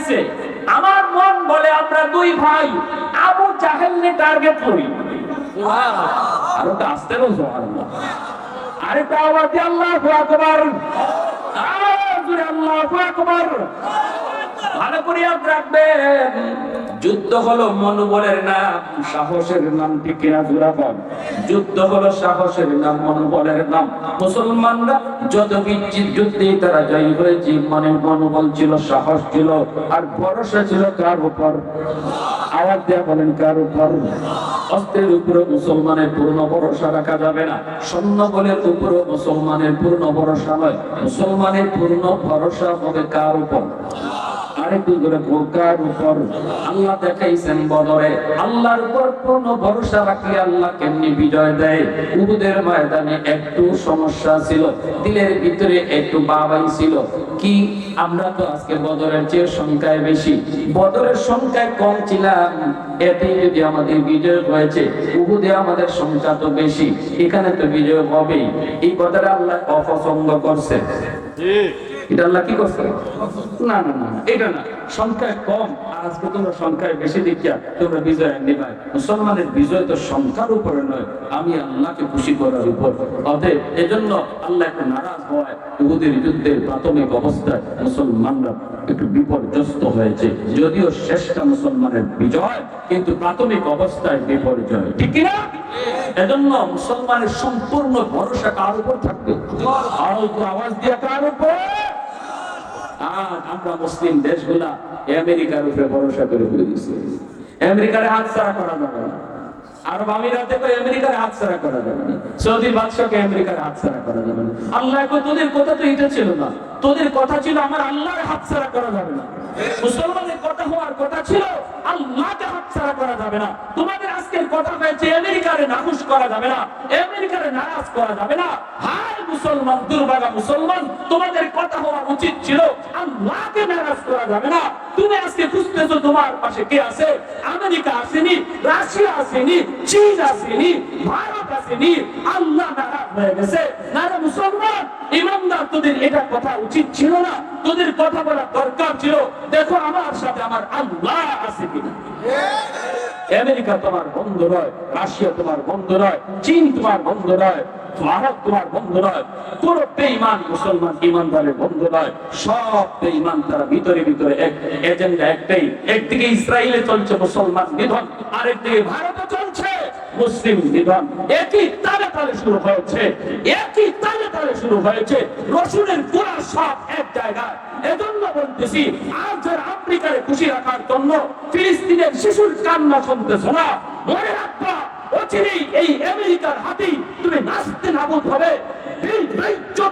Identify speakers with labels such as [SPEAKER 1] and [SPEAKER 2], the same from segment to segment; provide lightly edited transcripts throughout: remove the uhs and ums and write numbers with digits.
[SPEAKER 1] হয়েছে। আমার মন বলে আমরা দুই ভাই আবু জাহেলকে টার্গেট করি। আরো তো আসতে বলছো আরে আওয়াজ দিয়ে আল্লাহু আকবার, আল্লাহু আকবার। ভালো করে রাখবেন, যুদ্ধ হলো মনোবলের নাম, সাহসের নাম। ঠিক কিনা জোরা বল? যুদ্ধ হলো সাহসের নাম, মনোবলের নাম। মুসলমানরা যত যুদ্ধে তারা জয়ী হয়েছে, মনোবল ছিল, সাহস ছিল, আর ভরসা ছিল কার উপর? আওয়াজ দেয়া বলেন, কার উপর? অস্ত্রের উপরে মুসলমানের পূর্ণ ভরসা রাখা যাবে না, সৈন্যবলের উপরে মুসলমানের পূর্ণ ভরসা নয়। মুসলমানের পূর্ণ ভরসা হবে কার উপর? আরেকটু ধরে কার উপর? আল্লাহ দেখাইছেন বদরে আল্লাহর উপর পূর্ণ ভরসা রাখলে আল্লাহ কেমনি বিজয় দেয়। উহুদের ময়দানে একটু সমস্যা ছিল, দিলের ভিতরে একটু বাবাই ছিল। কি আমরা তো আজকে বদরের চেয়ে সংখ্যায় বেশি, বদরের সংখ্যায় কম ছিলাম, এতে যদি আমাদের বিজয় হয়েছে, উহুদে আমাদের সংখ্যা তো বেশি, এখানে তো বিজয় হবেই। এই কথাটা আল্লাহ অপছন্দ করছে। এটা আল্লাহ কি করছে? না না না, এটা না, সংখ্যায় কম আর আজকে তোমরা সংখ্যায় বেশি দেখিয়া তোমরা বিজয় নিবাই। মুসলমানের বিজয় তো সংখ্যার উপরে নয়, আমি আল্লাহকে খুশি করার উপর। অতএব এজন্য আল্লাহ একটু নারাজ হয়। উহুদের যুদ্ধের প্রাথমিক অবস্থায় মুসলমানরা একটু বিপর্যস্ত হয়েছে, যদিও শেষটা মুসলমানের বিজয়, কিন্তু প্রাথমিক অবস্থায় বিপর্যয়। ঠিক কিনা? এজন্য মুসলমানের সম্পূর্ণ ভরসা কার উপর থাকবে? আর আওয়াজ দিয়ে কার উপর? আমরা মুসলিম দেশগুলা আমেরিকার উপরে ভরসা করে দিয়েছি। আমেরিকার হাত ছাড়া করা যাবে না, আরব আমিরাতে আমেরিকার হাত ছাড়া করা যাবে না, সৌদি বাদশাকে আমেরিকার হাত ছাড়া করা যাবে না। আল্লাহ তোদের কথা তো এটা ছিল না, তোদের কথা ছিল আমার আল্লাহর হাত ছাড়া করা যাবে না। মুসলমানের কথা হওয়ার কথা ছিল আল্লাহকে হাত ছাড়া করা যাবে না। তোমাদের আজকের কথা হয়েছে আমেরিকারে নাখুশ করা যাবে না, আমেরিকারে নারাজ করা যাবে না। হায় মুসলমান, দুর্ভাগা মুসলমান, তোমাদের কথা হওয়া উচিত ছিল আল্লাহকে নারাজ করা যাবে না। তুমি আজকে খুঁজতেছো তোমার পাশে কে আছে? আমেরিকা আসেনি, রাশিয়া আসেনি, চীন আসেনি, ভারত আসেনি, আল্লাহ নারাজ হয়ে গেছে। না রে মুসলমান, ইমানদার, তোদের এটা কথা উচিত ছিল না, তোদের কথা বলা দরকার ছিল দেখো আমার সাথে আমার আল্লাহ আছে কিনা। আমেরিকা তোমার বন্ধু নয়, রাশিয়া তোমার বন্ধু নয়, চীন তোমার বন্ধু নয়, ভারত তোমার বন্ধু নয়, কোন বেঈমান মুসলমান ইমানদারের বন্ধু নয়। সব বেঈমান, তারা ভিতরে ভিতরে এক এজেন্ডা একটাই। একদিকে ইসরায়েলে চলছে মুসলমান নিধন, আরেকদিকে ভারতে চলছে মুসলিম নিধন। একই তালে তালে শুরু হয়েছে, একই তালে তালে শুরু হয়েছে। রসুলের গোড়া সব এক জায়গায়। এজন্য বলতেছি, আজ যারা আফ্রিকারে খুশি রাখার জন্য ফিলিস্তিনের শিশুর কান্না শুনতেছ না, মনে রাখবা অচিরেই এই আমেরিকার হাতেই তুমি নাচতে নাবুদ হবে,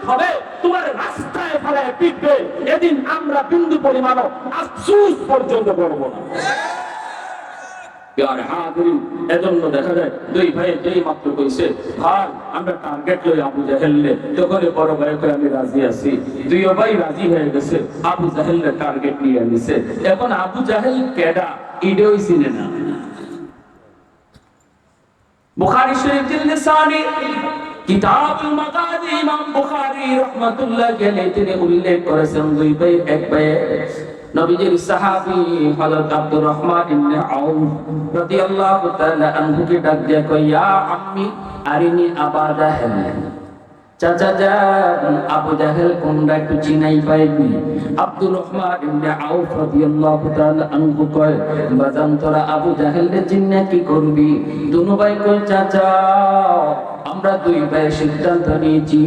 [SPEAKER 1] হবে, তোমার রাস্তায় ফেলায় পিটবে। এদিন আমরা বিন্দু পরিমাণও আফসোস পর্যন্ত করবো না। এজন্য দেখা যায় দুই ভাই যেই মাত্র কইছে ভাই আমরা টার্গেট লই আবু জাহেলকে, তখন বড় ভাই কই আমি রাজি আছি। দুই ভাই রাজি হয়ে গেছে, আবু জাহেলকে টার্গেট নিয়ে নিছে। এখন আবু জাহেল কেডা ইডোই চিনে না। বুখারী শরীফ জিলদে সানি কিতাবুল মাগাজি ইমাম বুখারী রাহমাতুল্লাহি আলাইহি তিনি উল্লেখ করেছেন দুই ভাই এক ভাই নবীজির সাহাবী হযরত আব্দুর রহমান ইবনে আউফ রাদিয়াল্লাহু তাআলা আনহু কে ডাক দিয়ে কয় ইয়া আম্মি আরিনি আবা জাহেল। চাচা যান আবু জাহেল কোনটা একটু চিনাই পাইনি। আব্দুর রহমান ইবনে আউফ রাদিয়াল্লাহু তাআলা আনহু কয় বাজান তোরা আবু জাহেলকে চিন্না কি করবি? দুনো ভাই কয় চাচা আমরা দুই ভাই সিদ্ধান্ত নিয়েছি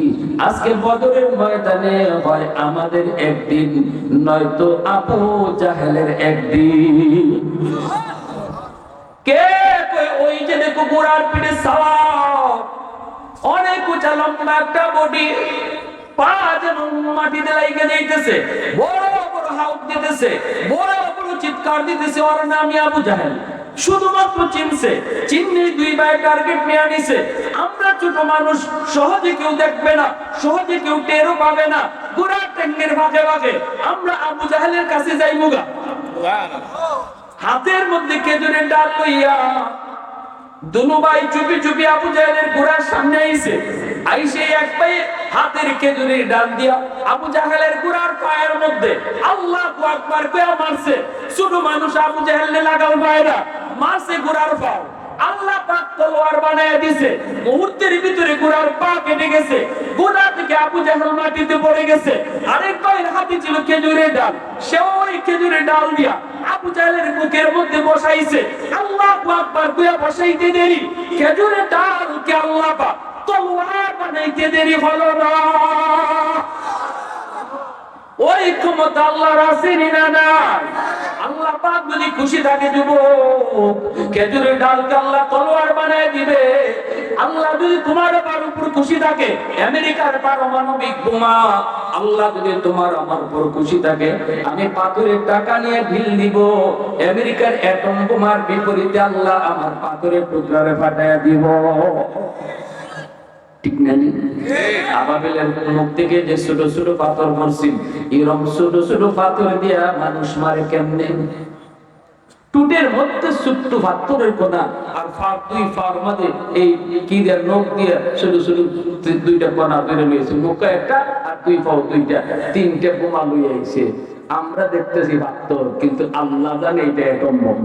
[SPEAKER 1] আজকে বদরের ময়দানে হয় আমাদের একদিন, নয়তো আবু জাহেলের একদিন। কে কই ওই যে দেখো গোড়ার পিঠে সওয়াব, অনেক উঁচা লম্বা একটা বডি, পা যেন মাটিতে লাইগে যাইতেছে, বড় বড় হাউক দিতেছে, বড় বড় চিৎকার দিতেছে, ওর নামই আবু জাহেল। শুধুমাত্র চিনছে, চিহ্নে দুই ভাই টার্গেট নিয়ে নিছে। আমরা ছোট মানুষ, সহজে কেউ দেখবে না, সহজে কেউ টেরও পাবে না। গোড়া ট্যাঙ্গের ভাগে ভাগে আমরা আবু জাহেলের কাছে যাইমুগা, হাতের মধ্যে খেজুরের ডাল লইয়া দুনো ভাই চুপি চুপি আবু জাহেলের গোড়ার সামনে আইছে। আইসে এক পায়ে হাতের খেজুরের ডাল দিয়া আবু জাহেলের গোড়ার পায়ের মধ্যে আল্লাহু আকবার কইয়া মারছে। ছোট মানুষ আবু জাহেলে লাগাল পায়রা মারছে গোড়ার পাও। আল্লাহ পাক তলোয়ার বানায়া দিয়েছে, মুহূর্তের ভিতরে গোড়ার পা কেটে গেছে, গোড়া থেকে আবু জাহেল মাটিতে পড়ে গেছে। আরেক পায়ের হাতে ছিল খেজুরের ডাল, সেও ওই খেজুরের ডাল দিয়া আবু জাহেলের বুকের মধ্যে বসাইছে। আল্লাহু আকবার কইয়া বসাইতে দেরি খেজুরের ডালকে আল্লাহ পাক তলোয়ার বানাইতে দেরি হলো না। ওই ক্ষমতা আল্লাহর আছে না নাই? আল্লাহ পাক যদি খুশি থাকে যুবক, খেজুরের ডালকে আল্লাহ তলোয়ার বানায় দিবে। আল্লাহ যদি তোমার উপর খুশি থাকে, আমেরিকার পারমাণবিক বোমা, আল্লাহ যদি তোমার আমার উপর খুশি থাকে, আমি পাথরের টাকা নিয়ে ঢিল দিব। আমেরিকার অ্যাটম বোমার বিপরীতে আল্লাহ আমার পাথরের টুকরারে ফাটাইয়া দিব। ঠিক না? আবাবিলের মুখ থেকে যে ছোট ছোট পাথর মারছিল, এরকম ছোট ছোট পাথর দিয়া মানুষ মারে কেমনে? টুটের মধ্যে ছোট্ট পাথরের কোনা আর ফার দুই ফার মধ্যে এই কি দিয়ে নখ দিয়ে ছোট ছোট দুইটা কোনা বের হয়েছে, মুখে একটা আর দুই পাও দুইটা, তিনটে বোমা লইয়া আইছে। আমরা দেখতেছি পাথর, কিন্তু আল্লাহ জানে এটা একদম বোম।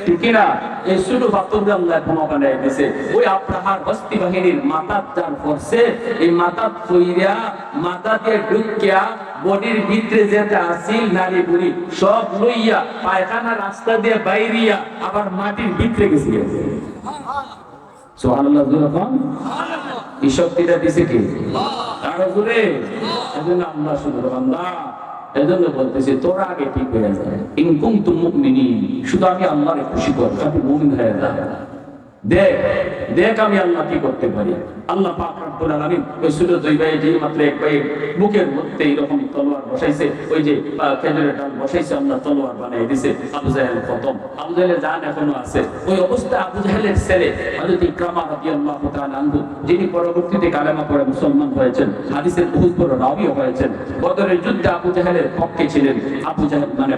[SPEAKER 1] ঠিক না? এই ছোট পাথর আল্লাহ বোমা বানাই দিয়েছে। ওই আব্রাহার বস্তি বাহিনীর মাথা যার পড়ছে, এই মাথা ফইরা মাথা দিয়ে ঢুকিয়া বডির ভিতরে যেটা আসিল নারী বুড়ি সব লইয়া পায়খানা রাস্তা দিয়ে বাইরিয়া আবার মাটির ভিতরে গেছে। সুবহানাল্লাহ। এই শক্তিটা দিছে কি? আরো জোরে। এজন্য আমরা শুধু বান্দা, এজন্য বলতেছি তোরা আগে ঠিক হয়ে যায়। ইন কুনতুম মুমিনিন, শুধু আমি আল্লাহরে খুশি করব, আপনি মুমিন হয়ে যান। দেখ দেখ আমি আল্লাহ কি করতে পারি। আল্লাহ পাক রব্বুল আলামিন ওই ছোট দুই ভাই যে মাত্র এক ভাই বুকের মধ্যে এরকম তলোয়ার বসাইছে, ওই যে খেজুরের ডাল বসাইছে, আল্লাহ তলোয়ার বানিয়ে দিয়েছে। আবু জাহেল খতম। আবু জাহেলের জান এখনো আছে। ওই অবস্থা আবু জাহেলের ছেলে হযরত ইকরামা রাদিয়াল্লাহু তাআলা আনহু, যিনি পরবর্তীতে কালেমা পড়ে মুসলমান হয়েছেন, হাদিসের বহুত বড় রাবীও হয়েছেন। বদরের যুদ্ধে আবু জাহেলের পক্ষে ছিলেন। আবু জাহেল মানে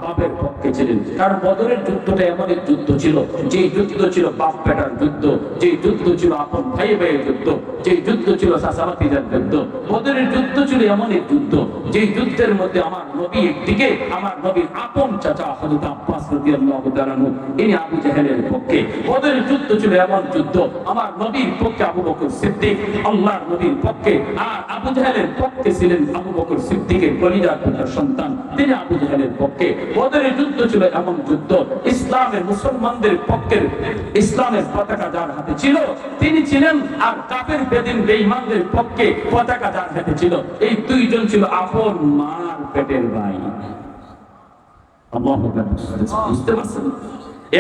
[SPEAKER 1] বাপের পক্ষে ছিলেন। কারণ বদরের যুদ্ধটা এমন এক যুদ্ধ ছিল, যে যুদ্ধ ছিল বাপ বেটার যুদ্ধ, যে যুদ্ধ ছিল আপন ভাই ভাইয়ের যুদ্ধ, যে যুদ্ধ ছিল চাচাবাতিদের যুদ্ধ। বদরের যুদ্ধ ছিল এমন এক যুদ্ধ, যে যুদ্ধের মধ্যে আমার নবী একদিকে, আমার নবীর আপন চাচা হযরত আব্বাস রাদিয়াল্লাহু তাআলা আনহু, ইনি আবু জাহেলের পক্ষে। বদরের যুদ্ধ ছিল এমন যুদ্ধ, আমার নবীর পক্ষে আবু বকর সিদ্দিক, আল্লাহর নবীর পক্ষে, আর আবু জাহেলের পক্ষে ছিলেন আবু বকর সিদ্দিকের কলিজার পুত্র সন্তান, তিনি আবু জাহেলের পক্ষে। বদরের যুদ্ধ ছিল এমন যুদ্ধ, ইসলামের মুসলমানদের পক্ষের, ইসলামের পতাকা যার হাতে ছিল তিনি ছিলেন, আর কাফের বেদিন বেঈমানদের পক্ষে পতাকা যার হাতে ছিল, এই দুইজন ছিল আপন মার পেটের ভাই। আল্লাহু আকবার। বুঝতে পারছেন?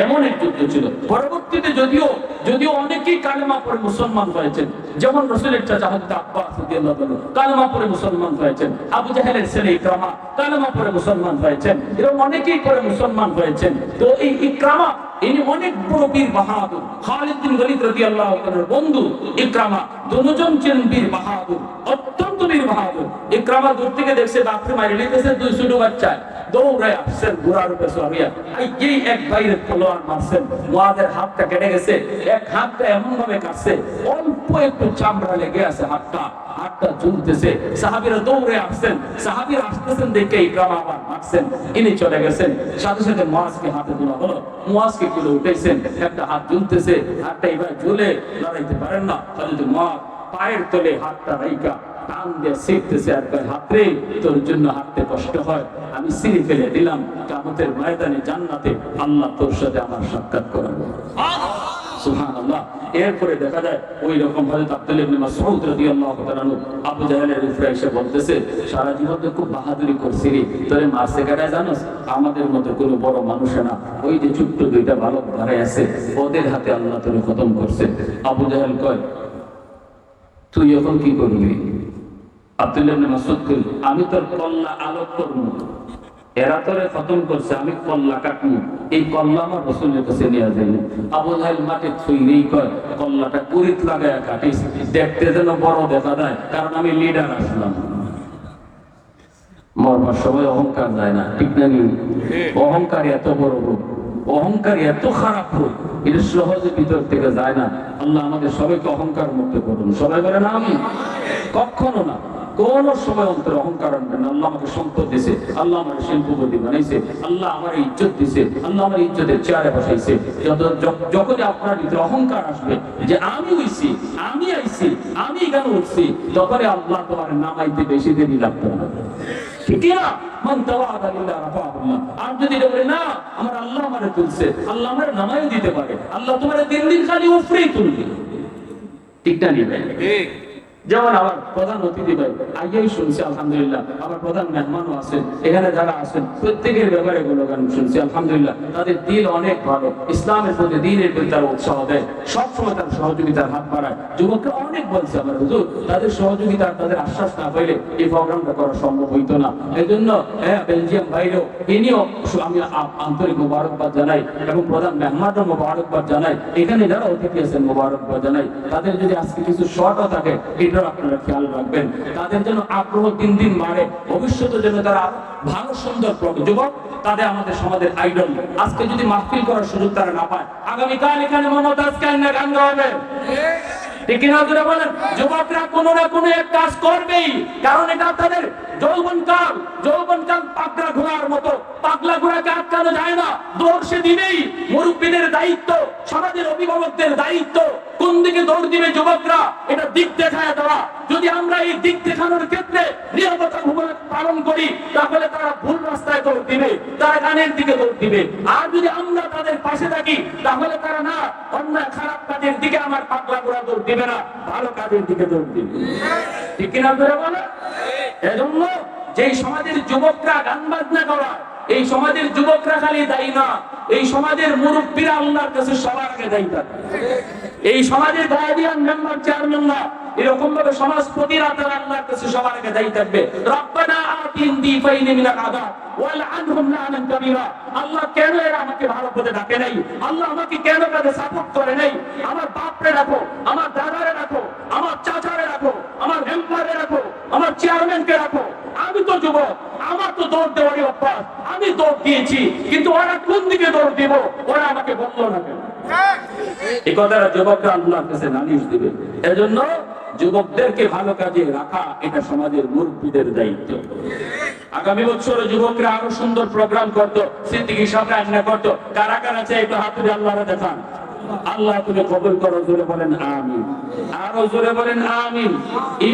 [SPEAKER 1] এমন এক যুদ্ধ ছিল। পরবর্তীতে যদিও অনেকেই কালেমা পড়ে মুসলমান হয়েছেন, যেমন রাসূলের চাচা হযরত আব্বাস রাদিয়াল্লাহু আনহু কালেমা পড়ে মুসলমান হয়েছেন, আবু জাহেলের ছেলে ইকরামা কালেমা পড়ে মুসলমান হয়েছেন, এরকম অনেকেই পড়ে মুসলমান হয়েছেন। তো এই ইকরামা ইনি অনেক বড় বীর বাহাদুর। খালিদ বিন ওয়ালিদ রাদিয়াল্লাহু তাআলার বন্ধু ইকরামা, দুজন ছিলেন বীর বাহাদুর, অত্যন্ত বীর বাহাদুর। ইকরামা দূর থেকে দেখছে বাপরে মারি নিতেছে দুই ছোট বাচ্চা, দৌড়ায় আসছেন ঘোড়ার উপরে সরিয়া, এই এক ভাইয়ের তলোয়ার মারছেন, মুয়াদের হাতটা কেটে গেছে, এক হাতটা এমন ভাবে কাটছে অল্প একটু চামড়া লেগে আছে, হাতটা ঝুলতেছে। সাহাবীরা দৌড়ে আসছেন, সাহাবীরা আসতেছেন দেখে ইকরামা আবার মারছেন, ইনি চলে গেছেন। সাথে সাথে মুয়াজকে হাতে তোলা হলো, মুয়াজকে তুলে উঠেছেন, একটা হাত ঝুলতেছে, হাতটা এবার ঝুলে লড়াইতে পারেন না। হযরত মুয়াজ পায়ের তলে হাতটা রাইখা টান দিয়ে শিখতেছে, আর কয় হাতরে তোর জন্য হাঁটতে কষ্ট হয়, আমি সিঁড়ি ফেলে দিলাম, কিয়ামতের ময়দানে জান্নাতে আল্লাহ তোর সাথে আমার সাক্ষাৎ করাবে। সুবহানাল্লাহ। এরপরে দেখা যায় ওই রকম হযরত আব্দুল্লাহ ইবনে মাসউদ রাদিয়াল্লাহু তাআলা আনহু আবু জাহেলের উপরে এসে বলতেছে, সারা জীবন তো খুব বাহাদুরি করছিলি, তোরে মারছে কাটায় জানোস? আমাদের মতো কোনো বড় মানুষ না, ওই যে ছোট্ট দুইটা বালক দাঁড়ায় আছে, ওদের হাতে আল্লাহ তোরে খতম করছে। আবু জাহেল কয়, তুই এখন কি করবি? আব্দুল্লাহ ইবনে মাসউদ কই, আমি তোর কল্লা আলোক করব, এরা তোরে খতম করছে, আমি কল্লা কাটবো, এই কল্লা আমার রাসূলের কাছে নিয়ে যাই। আবু জাহেল মাটি ছুঁইলেই কয়, কল্লাটা কুরিত লাগায়া কাটিস, দেখতে যেন বড় দেখা যায়, কারণ আমি লিডার আসলাম। মরবার সময় অহংকার যায় না, ঠিক না? অহংকার এত বড় রূপ, অহংকার এত খারাপ রূপ, এটা সহজে ভিতর থেকে যায় না। আল্লাহ আমাদের সবাইকে অহংকার মুক্ত করুন, সবাই বলেন আমিন। কখনো না, কোন সময় অন্তরে অহংকার আনবেন না। আল্লাহ আমাকে সম্পদ দিছে, আল্লাহ আমার শিল্পপতি বানাইছে, আল্লাহ আমার ইজ্জত দিছে, আল্লাহ আমার ইজ্জতের চেয়ারে বসাইছে। যখনই আপনার ভিতরে অহংকার আসবে যে আমি হইছি, আমি আইছি, আমি কেন উঠছি, তখনই আল্লাহ তোমার নামাইতে বেশি দেরি লাগবে না। ঠিক না? মান তাওয়াদা লিল্লাহ রাফাহুল্লাহ। আর যদি বলে না আমার আল্লাহ আমারে তুলছে, আল্লাহ আমারে নামাইও দিতে পারে, আল্লাহ তোমার দিন দিন খালি উপরেই তুলবে। ঠিক না নিবে? ঠিক। যেমন আমার প্রধান অতিথি ভাই আইয়াই শুনছি আলহামদুলিল্লাহ, আমার প্রধান মেহমানও আছেন, এখানে যারা আছেন প্রত্যেকের ব্যাপারে গুণগান শুনছি আলহামদুলিল্লাহ। তাদের দিল অনেক ভালো, ইসলামের প্রতি দিনের প্রতি তারা উৎসাহ দেয়, সবসময় তার সহযোগিতার হাত বাড়ায়। যুবকরা অনেক বলছে আমার হুজুর, তাদের সহযোগিতা তাদের আশ্বাস না পাইলে এই প্রোগ্রামটা করা সম্ভব হইতো না। এই জন্য বেলজিয়াম ভাইরও ইনিও আমি আন্তরিক মোবারকবাদ জানাই এবং প্রধান মেহমানও মোবারকবাদ জানাই, এখানে যারা অতিথি আছেন মোবারকবাদ জানাই। তাদের যদি আজকে কিছু শর্টও থাকে আপনারা খেয়াল রাখবেন, তাদের জন্য আগ্রহ দিন দিন বাড়ে, ভবিষ্যতের জন্য তারা ভালো সুন্দর যুবক, তাদের আমাদের সমাজের আইডল। আজকে যদি মাহফিল করার সুযোগ তারা না পায়, আগামীকাল এখানে মমতাজ কান্না গান হবে। ঠিক কিনা জোরে বলেন? যুবকরা কোনো না কোনো এক কাজ করবেই, কারণ এটা তাদের যৌবনকাল। যৌবনকাল পাগলা ঘোড়ার মতো, পাগলা ঘোড়াকে আটকানো যায় না, দৌড় সে দিবেই। মুরব্বীদের দায়িত্ব, সমাজের অভিভাবকদের দায়িত্ব, কোন দিকে দৌড় দিবে যুবকরা, এটা দিক দেখায় দেওয়া। যদি আমরা এই দিক দেখানোর ক্ষেত্রে নিরবতা পালন করি, তাহলে তারা ভুল রাস্তায় দৌড় দিবে, তারা গানের দিকে দৌড় দিবে। আর যদি আমরা তাদের পাশে থাকি, তাহলে তারা না অন্যায় খারাপ কাজের দিকে আমার পাগলা ঘোড়া দৌড় দিবে না, ভালো কাজের দিকে দৌড় দিবে। ঠিক কিনা ধরে বলে? এজন্য যেই সমাজের যুবকরা গান বাজনা করা, এই সমাজের যুবকরা খালি দায়ী না, এই সমাজের মুরব্বীরা আল্লাহর কাছে সবার আগে দায়ী থাকে। এই সমাজের গার্ডিয়ান মেম্বার চেয়ারম্যানরা এরকম ভাবে সমাজপতিরা তারা আল্লাহর কাছে সবার আগে দায়ী থাকবে। রব্বানা আতিন দিফাইনি মিনাল আযাব ওয়াল আনহুম লানান কাবীরা। আল্লাহ কেন এরা আমাকে ভালো পথে ডাকে নাই, আল্লাহ আমাকে কেন কাজে সাপোর্ট করে নাই। আমার বাপরে রাখো, আমার দাদারে রাখো, আমার চাচারে রাখো, আমার মেম্বারে রাখো, আমার চেয়ারম্যানকে রাখো। আমি তো যুবক, আমার তো দৌড় দেওয়ারই অভ্যাস, আমি দৌড় দিয়েছি, কিন্তু ওরা কোন দিকে দৌড় দিব ওরা আমাকে বললো না কেন। এই কথাটা যুবকরা আল্লাহর কাছে নালিশ দিবে। এজন্য যুবকদেরকে ভালো কাজে রাখা এটা সমাজের মুরব্বীদের দায়িত্ব। আগামী বছর যুবকরা আরো সুন্দর প্রোগ্রাম করতো, সিদ্দিকী সাহেব রান্না করতো। কারা কারা চাই একটু হাত তুলে আল্লাহরে দেখান। আল্লাহ তুমি কবুল করো, জোরে বলেন আমিন, আরো জোরে বলেন আমিন। এই